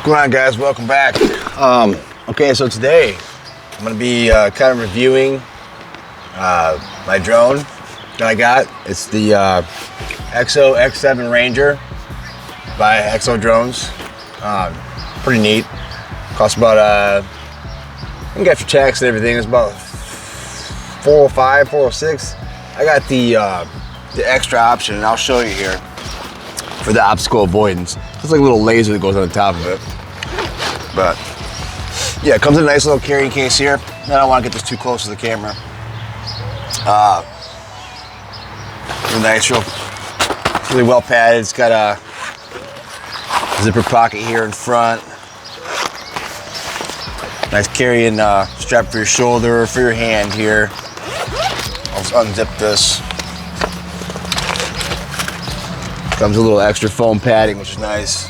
going on, guys? Welcome back. Okay, so today I'm going to be kind of reviewing my drone that I got. It's the EXO X7 Ranger by EXO Drones. Pretty neat. Costs about, I think after tax and everything, it's about $405, $406. I got the extra option, and I'll show you here, for the obstacle avoidance. It's like a little laser that goes on the top of it. But yeah, it comes in a nice little carrying case here. I don't want to get this too close to the camera. Nice, it's really well padded. It's got a zipper pocket here in front. Nice carrying strap for your shoulder or for your hand here. I'll just unzip this. Comes with a little extra foam padding, which is nice.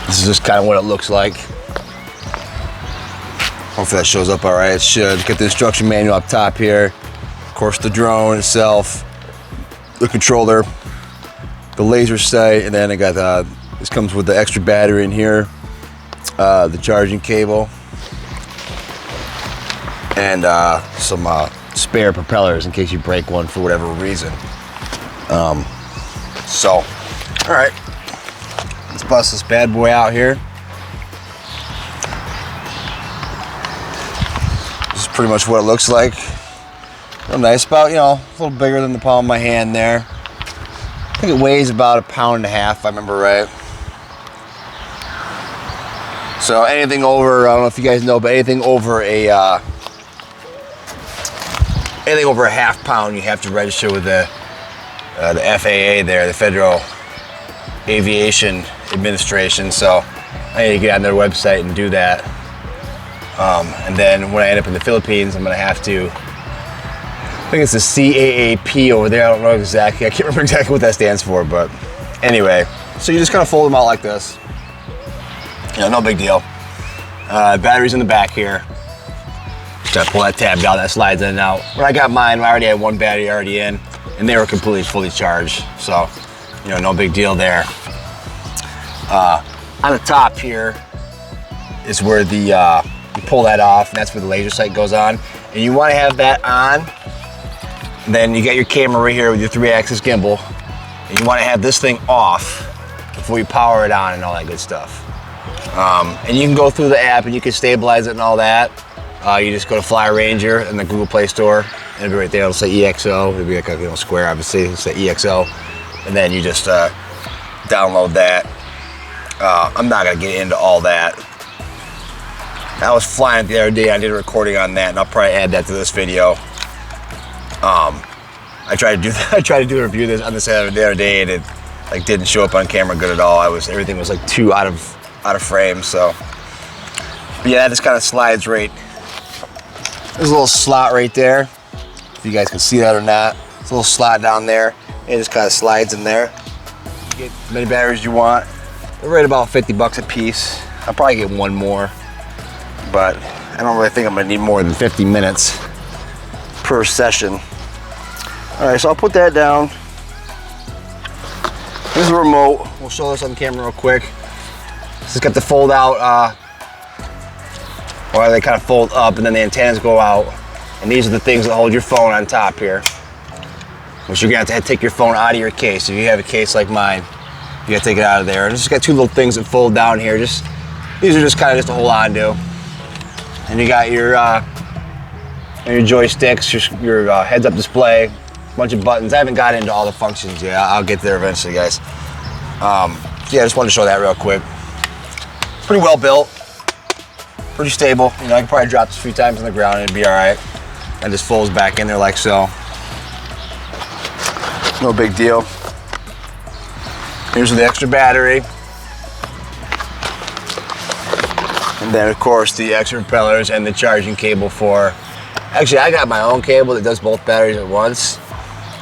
This is just kind of what it looks like. Hopefully that shows up all right. It should. Get the instruction manual up top here. Of course, the drone itself, the controller, the laser sight, and then I got this comes with the extra battery in here, the charging cable, and some spare propellers in case you break one for whatever reason. So, all right, let's bust this bad boy out here. This is pretty much what it looks like. Real nice, about, you know, a little bigger than the palm of my hand there. I think it weighs about 1.5 pounds, if I remember right. So anything over, I don't know if you guys know, but anything over a half pound, you have to register with the FAA there, the Federal Aviation Administration. So I need to get on their website and do that. And then when I end up in the Philippines, I'm gonna have to, I think it's the CAAP over there. I don't know exactly. I can't remember exactly what that stands for, but anyway. So you just kind of fold them out like this. You know, no big deal. Batteries in the back here. Just gotta pull that tab down, that slides in and out. When I got mine, I already had one battery already in, and they were completely fully charged. So, you know, no big deal there. On the top here is where the you pull that off, and that's where the laser sight goes on. And you want to have that on. Then you got your camera right here with your 3-axis gimbal, and you want to have this thing off before you power it on and all that good stuff. And you can go through the app and you can stabilize it and all that. You just go to Fly Ranger in the Google Play Store, and it'll be right there. It'll say EXO. It'll be like a square, obviously. It'll say EXO, and then you just download that. I'm not gonna get into all that. I was flying it the other day. I did a recording on that, and I'll probably add that to this video. I tried to do a review of this on this the other day, and it like didn't show up on camera good at all. Everything was like too out of frame. So, but yeah, that just kind of slides right. There's a little slot right there. If you guys can see that or not, it's a little slot down there. It just kind of slides in there. You get as many batteries as you want. They're right about 50 bucks a piece. I'll probably get one more, but I don't really think I'm gonna need more than 50 minutes per session. All right, so I'll put that down. Here's the remote. We'll show this on camera real quick. This has got the fold out, or they kind of fold up, and then the antennas go out. And these are the things that hold your phone on top here, which you're gonna have to take your phone out of your case. If you have a case like mine, you gotta take it out of there. And it's just got two little things that fold down here. These are just kind of just to hold on to. And you got your joysticks, your heads-up display, a bunch of buttons. I haven't got into all the functions yet. I'll get there eventually, guys. Yeah, I just wanted to show that real quick. Pretty well built, pretty stable. You know, I can probably drop this a few times on the ground and it'd be all right. And just folds back in there like so. No big deal. Here's the extra battery. And then of course the extra propellers and the charging cable for, actually I got my own cable that does both batteries at once.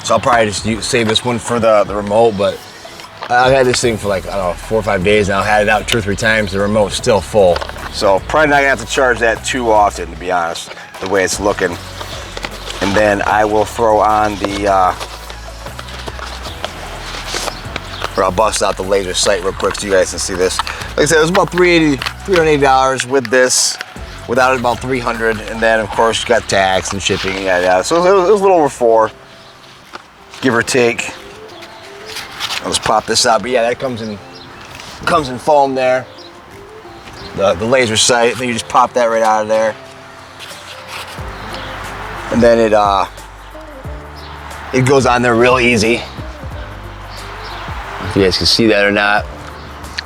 So I'll probably just save this one for the remote, but I've had this thing for like, I don't know, 4 or 5 days now. I had it out 2 or 3 times, the remote's still full. So probably not gonna have to charge that too often, to be honest, the way it's looking. And then I will throw on the Or I'll bust out the laser sight real quick so you guys can see this. Like I said, it was about $380 with this. Without it, about $300, and then of course you got tax and shipping, yeah. So it was a little over $4, give or take. I'll just pop this out, but yeah, that comes in foam there. The laser sight, then you just pop that right out of there, and then it goes on there real easy. If you guys can see that or not,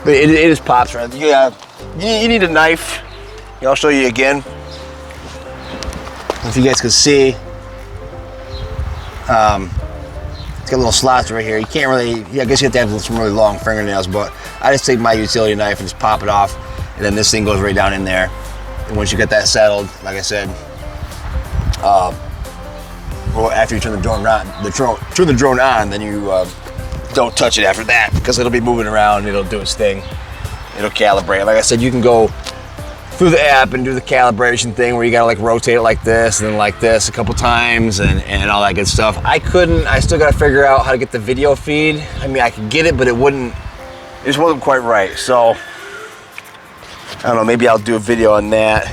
but it just pops right. Yeah, you need a knife. I'll show you again. If you guys can see, it's got little slots right here. You can't really, I guess you have to have some really long fingernails, but I just take my utility knife and just pop it off, and then this thing goes right down in there. And once you get that settled, like I said, well, after you turn the drone on, then you don't touch it after that, because it'll be moving around, it'll do its thing, it'll calibrate. Like I said, you can go through the app and do the calibration thing where you gotta like rotate it like this and then like this a couple times and all that good stuff. I still gotta figure out how to get the video feed. I mean, I could get it, but it just wasn't quite right. So, I don't know, maybe I'll do a video on that.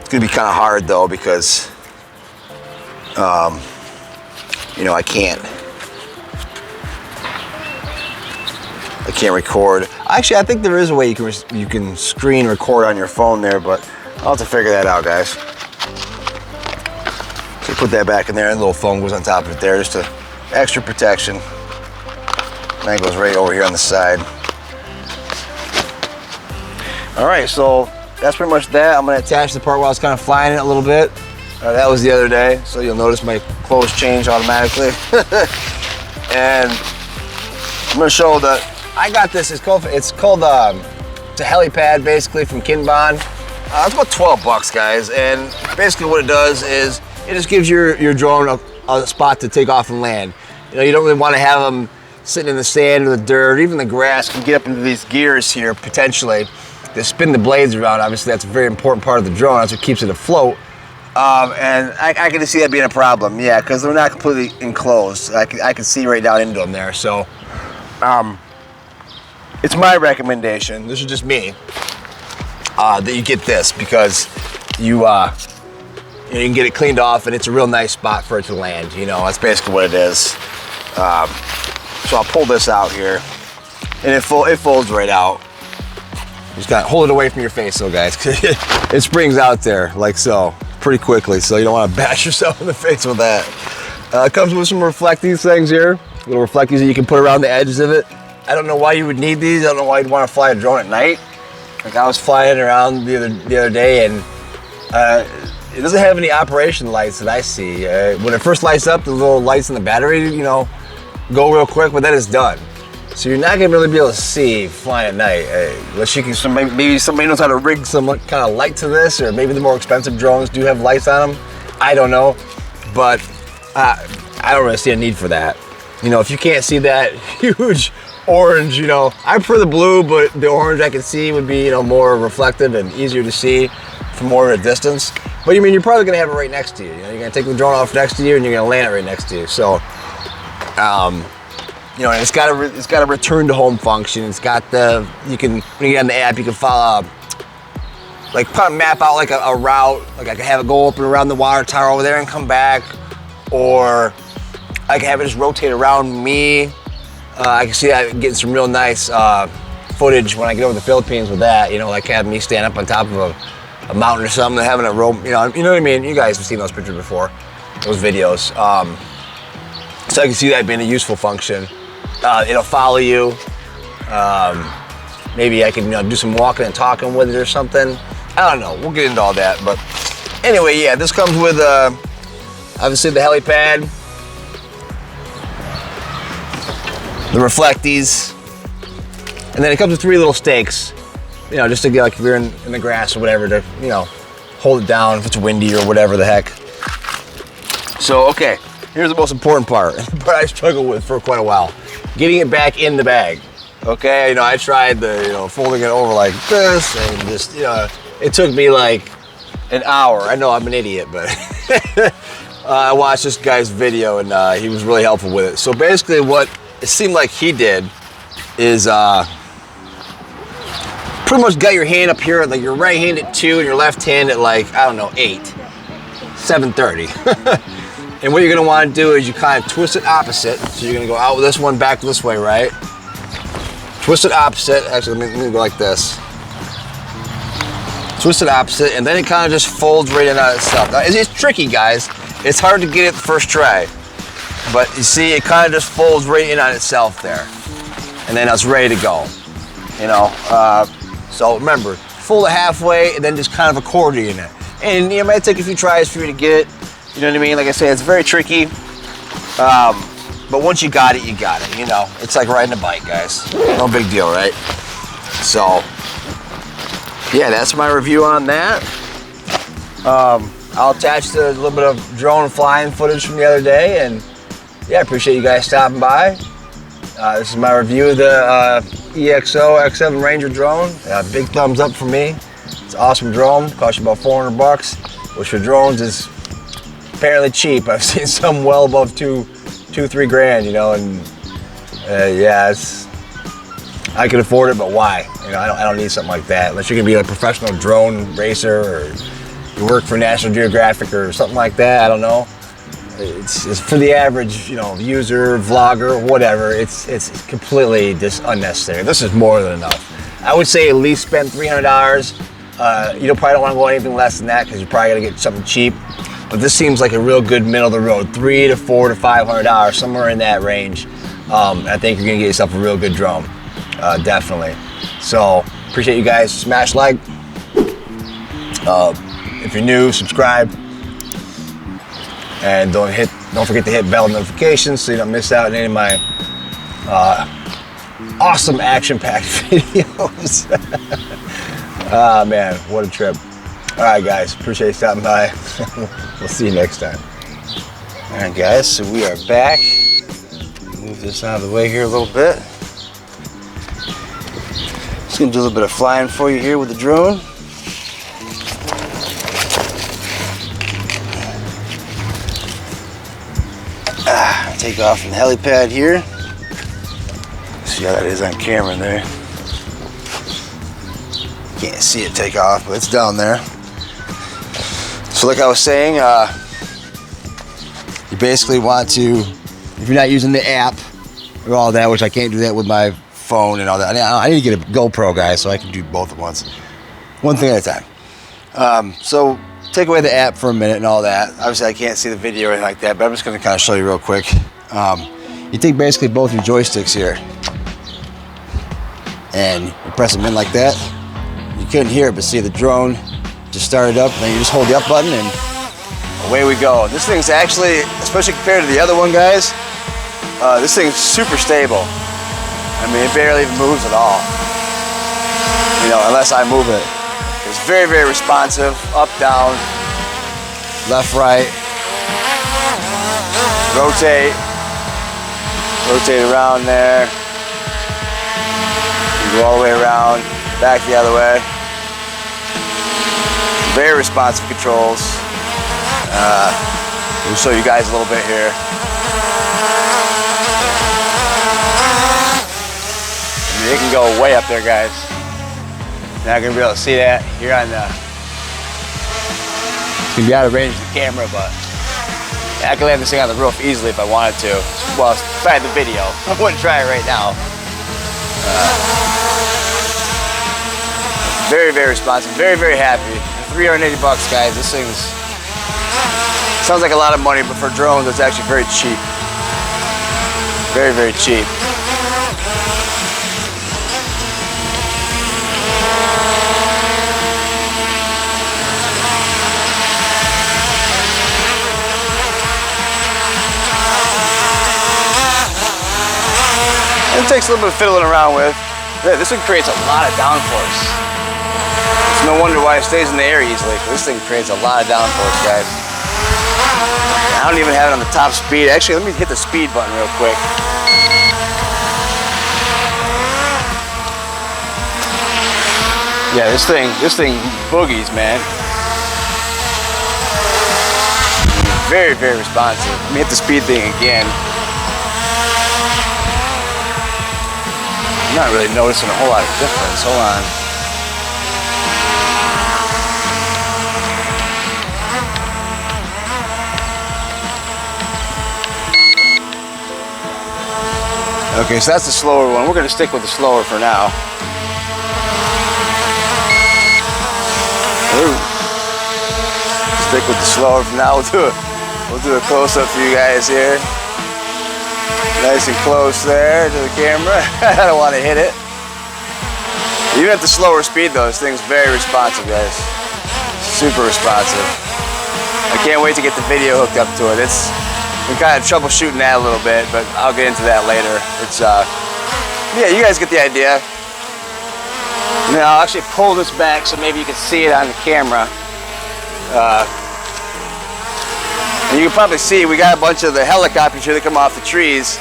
It's gonna be kind of hard though, because, you know, I can't record. Actually, I think there is a way you can screen record on your phone there, but I'll have to figure that out, guys. So put that back in there, and the little phone goes on top of it there, just to extra protection. And that goes right over here on the side. All right, so that's pretty much that. I'm gonna attach the part while I was kind of flying it a little bit. That was the other day, so you'll notice my clothes change automatically. And I'm gonna show that I got this. It's called it's a Helipad, basically, from Kinbon. It's about 12 bucks, guys. And basically what it does is it just gives your drone a spot to take off and land. You know, you don't really want to have them sitting in the sand or the dirt, even the grass. Can get up into these gears here potentially to spin the blades around. Obviously, that's a very important part of the drone. That's what keeps it afloat. And I can just see that being a problem, yeah, because they're not completely enclosed. I can see right down into them there. So, it's my recommendation. This is just me. That you get this, because you can get it cleaned off, and it's a real nice spot for it to land. You know, that's basically what it is. So I'll pull this out here, and it folds right out. You just gotta hold it away from your face, though, guys. It springs out there like so, pretty quickly. So you don't want to bash yourself in the face with that. It comes with some reflective things here, little reflectors that you can put around the edges of it. I don't know why you would need these. I don't know why you'd want to fly a drone at night. Like, I was flying around the other day, and it doesn't have any operation lights that I see. When it first lights up, the little lights in the battery, you know, go real quick, but then it's done. So you're not gonna really be able to see flying at night, unless you can. Maybe somebody knows how to rig some kind of light to this, or maybe the more expensive drones do have lights on them. I don't know, but I don't really see a need for that. You know, if you can't see that huge orange, you know, I prefer the blue, but the orange I can see would be, you know, more reflective and easier to see from more at a distance. But I mean, you're probably gonna have it right next to you. You know, you're gonna take the drone off next to you, and you're gonna land it right next to you. So, you know, and it's got a return to home function. It's got when you get on the app, you can follow, like, kind of map out like a route. Like, I can have it go up and around the water tower over there and come back, or I can have it just rotate around me. I can see that getting some real nice footage when I get over to the Philippines with that. You know, like having me stand up on top of a mountain or something, and having a rope. You know what I mean. You guys have seen those pictures before, those videos. So I can see that being a useful function. It'll follow you. Maybe I can do some walking and talking with it or something. I don't know. We'll get into all that. But anyway, yeah, this comes with obviously the Helipad, the reflecties, and then it comes with 3 little stakes, you know, just to get, like, if you're in the grass or whatever, to, you know, hold it down if it's windy or whatever the heck. So, okay, here's the most important part, the part I struggled with for quite a while, getting it back in the bag. Okay, you know, I tried folding it over like this, and just, you know, it took me like an hour. I know I'm an idiot, but I watched this guy's video, and he was really helpful with it. So basically what it seemed like he did is pretty much got your hand up here at like your right hand at 2 and your left hand at like, I don't know, 8, 7:30. And what you're gonna want to do is you kind of twist it opposite. So you're gonna go out with this one, back this way, right? Twist it opposite. Actually, let me go like this. Twist it opposite, and then it kind of just folds right in on itself. Now, it's tricky, guys. It's hard to get it the first try. But you see, it kind of just folds right in on itself there. And then it's ready to go. You know, so remember, fold it halfway and then just kind of accordion it. And it might take a few tries for you to get it. You know what I mean? Like I said, it's very tricky. But once you got it, you got it. You know, it's like riding a bike, guys. No big deal, right? So, yeah, that's my review on that. I'll attach a little bit of drone flying footage from the other day, and yeah, I appreciate you guys stopping by. This is my review of the EXO X7 Ranger drone. Big thumbs up for me. It's an awesome drone. Cost you about $400, which for drones is apparently cheap. I've seen some well above $2-3 grand, you know, and yeah, I can afford it, but why? You know, I don't need something like that unless you're gonna be a professional drone racer or you work for National Geographic or something like that. I don't know. It's for the average, you know, user, vlogger, whatever. It's completely just unnecessary. This is more than enough. I would say at least spend $300. You probably don't want to go anything less than that because you're probably gonna get something cheap. But this seems like a real good middle of the road, $300 to $400 to $500, somewhere in that range. I think you're gonna get yourself a real good drone, definitely. So appreciate you guys. Smash like. If you're new, subscribe, and don't forget to hit bell notifications so you don't miss out on any of my awesome action-packed videos. Ah, man, what a trip. All right, guys, appreciate you stopping by. We'll see you next time. All right, guys, so we are back. Move this out of the way here a little bit. Just gonna do a little bit of flying for you here with the drone. Take off from the helipad here. See how that is on camera there. Can't see it take off, but it's down there. So like I was saying, you basically want to, if you're not using the app or all that, which I can't do that with my phone and all that. I need to get a GoPro, guys, so I can do both at once. One thing at a time. So take away the app for a minute and all that. Obviously I can't see the video or anything like that, but I'm just gonna kind of show you real quick. You take basically both your joysticks here and you press them in like that. You couldn't hear it, but see the drone just started up, and then you just hold the up button and away we go. This thing's actually, especially compared to the other one, guys, this thing's super stable. I mean, it barely even moves at all, you know, unless I move it. It's very, very responsive, up, down, left, right, rotate around there, you go all the way around, back the other way. Very responsive controls. We'll show you guys a little bit here. I mean, it can go way up there, guys. You're not gonna be able to see that here on the, it's gonna be out of range of the camera, but I can land this thing on the roof easily if I wanted to. Well, if I had the video. I wouldn't try it right now. Very, very responsive, very, very happy. $380, guys. This thing's, sounds like a lot of money, but for drones, it's actually very cheap. Very, very cheap. It takes a little bit of fiddling around with. Yeah, this one creates a lot of downforce. It's no wonder why it stays in the air easily, because this thing creates a lot of downforce, guys. I don't even have it on the top speed. Actually, let me hit the speed button real quick. Yeah, this thing boogies, man. Very, very responsive. Let me hit the speed thing again. I'm not really noticing a whole lot of difference. Hold on. Okay, so that's the slower one. We're going to stick with the slower for now. Ooh. Stick with the slower for now. We'll do a close-up for you guys here. Nice and close there to the camera. I don't want to hit it. Even at the slower speed though, this thing's very responsive, guys. Super responsive. I can't wait to get the video hooked up to it. It's been kind of troubleshooting that a little bit, but I'll get into that later. It's yeah, you guys get the idea. And then I'll actually pull this back so maybe you can see it on the camera. And you can probably see we got a bunch of the helicopters here that come off the trees.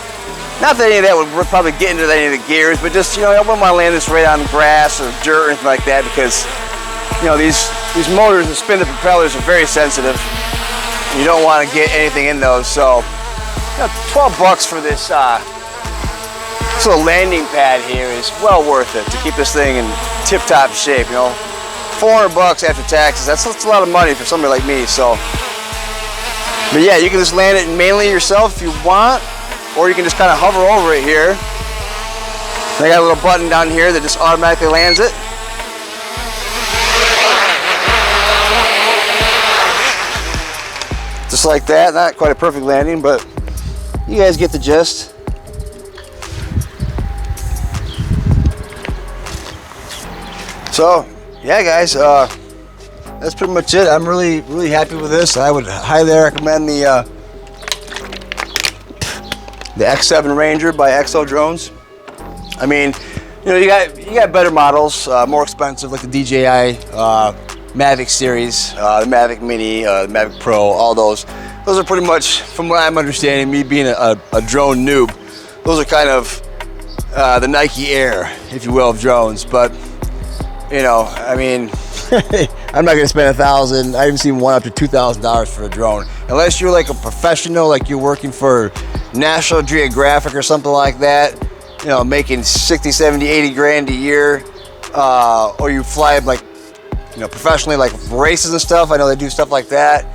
Not that any of that would probably get into any of the gears, but just, you know, I wouldn't want to land this right on grass or dirt or anything like that because, you know, these motors that spin the propellers are very sensitive. You don't want to get anything in those. So, you know, 12 bucks for this little landing pad here is well worth it to keep this thing in tip-top shape. You know, 400 bucks after taxes. That's a lot of money for somebody like me. So, but yeah, you can just land it mainly yourself if you want. Or you can just kind of hover over it here. And I got a little button down here that just automatically lands it. Just like that. Not quite a perfect landing, but you guys get the gist. So, yeah guys, that's pretty much it. I'm really happy with this. I would highly recommend the X7 Ranger by EXO drones. I mean, you know, you got better models, more expensive, like the DJI Mavic series, the Mavic Mini, the Mavic Pro, all those. Those are pretty much, from what I'm understanding, me being a drone noob, those are kind of the Nike Air, if you will, of drones. But, you know, I mean, I'm not gonna spend $1,000. I haven't seen one up to $2,000 for a drone. Unless you're like a professional, like you're working for National Geographic or something like that, you know, making 60, 70, 80 grand a year, or you fly like, you know, professionally, like races and stuff. I know they do stuff like that.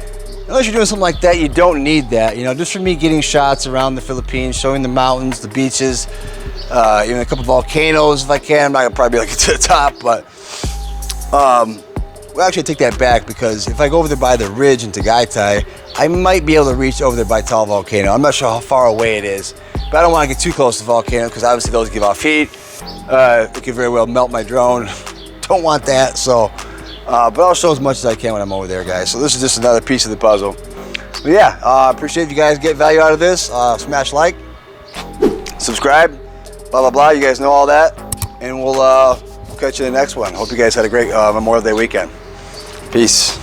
Unless you're doing something like that, you don't need that. You know, just for me getting shots around the Philippines, showing the mountains, the beaches, even a couple volcanoes if I can. I'm not gonna probably be like to the top, but well, actually I take that back, because if I go over there by the ridge in Tagaytay, I might be able to reach over there by Tal Volcano. I'm not sure how far away it is, but I don't want to get too close to the volcano because obviously those give off heat. It could very well melt my drone. Don't want that. So, but I'll show as much as I can when I'm over there, guys. So this is just another piece of the puzzle. But yeah, appreciate if you guys get value out of this. Smash like, subscribe, blah blah blah. You guys know all that, and we'll catch you in the next one. Hope you guys had a great Memorial Day weekend. Peace.